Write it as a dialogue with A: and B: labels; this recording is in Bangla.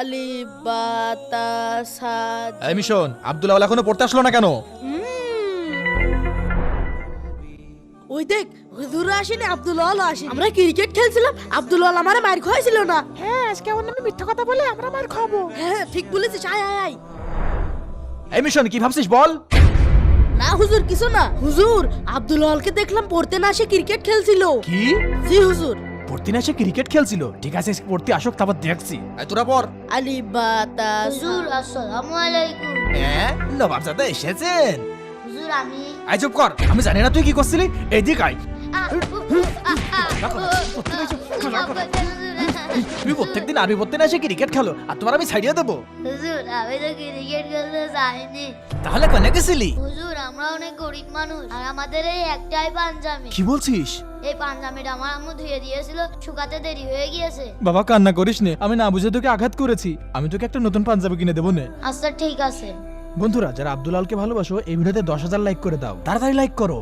A: আলিফ বা তা সা
B: এই মিশন আব্দুল্লাহ এখনো পড়তে আসলো না কেন?
A: ওই দেখ হুজুর আসেনি, আব্দুল্লাহ আসেনি। আমরা ক্রিকেট খেলছিলাম, আব্দুল্লাহ আমারে মার খাওয়াইছিল না।
C: হ্যাঁ, আজকে ওর নামে মিথ্যা কথা বলে আমরা মার খাবো।
A: হ্যাঁ ঠিক বলেছিস, আয় আয় আয়।
B: এই মিশন কি ভাবছিস বল?
A: না হুজুর কিছু না। হুজুর আব্দুল্লাহকে দেখলাম পড়তে না এসে ক্রিকেট খেলছিল।
B: কি
A: জি হুজুর।
B: পড়তে না এসে ক্রিকেট খেলছিল? ঠিক আছে পড়তে আসুক, তারপর দেখছি। এই তোরা পড়।
A: আলিফ বা তা সা।
D: হুজুর আসসালামু আলাইকুম।
B: হ্যাঁ নবাবজাদা এসেছেন।
D: হুজুর আমি
B: আই চুপ কর, আমি জানি না তুই কি করছিলি। এদিক আয়। তুমি প্রত্যেকদিন আরবি পড়তে না এসে ক্রিকেট খেলো, আর তোমার আমি ছাড়িয়ে দেবো?
D: হুজুর আমি তো ক্রিকেট খেলতে যাইনি।
B: তাহলে কোনে গেছিলি?
D: হুজুর আমরা অনেক গরিব মানুষ আর আমাদের এই একটাই পাঞ্জাবি।
B: কি বলছিস?
D: এই পাঞ্জাবিটা আমার আম্মু ধুয়ে দিয়েছিল, শুকাতে দেরি হয়ে গিয়েছে।
B: বাবা কান্না করিস নে, আমি না বুঝে তোকে আঘাত করেছি। আমি তোকে একটা নতুন পাঞ্জাবি কিনে দেবো নে।
D: আচ্ছা ঠিক আছে।
B: বন্ধুরা যারা আব্দুল আলকে ভালোবাসো, এই ভিডিওতে 10,000 লাইক করে দাও, তাড়াতাড়ি লাইক করো।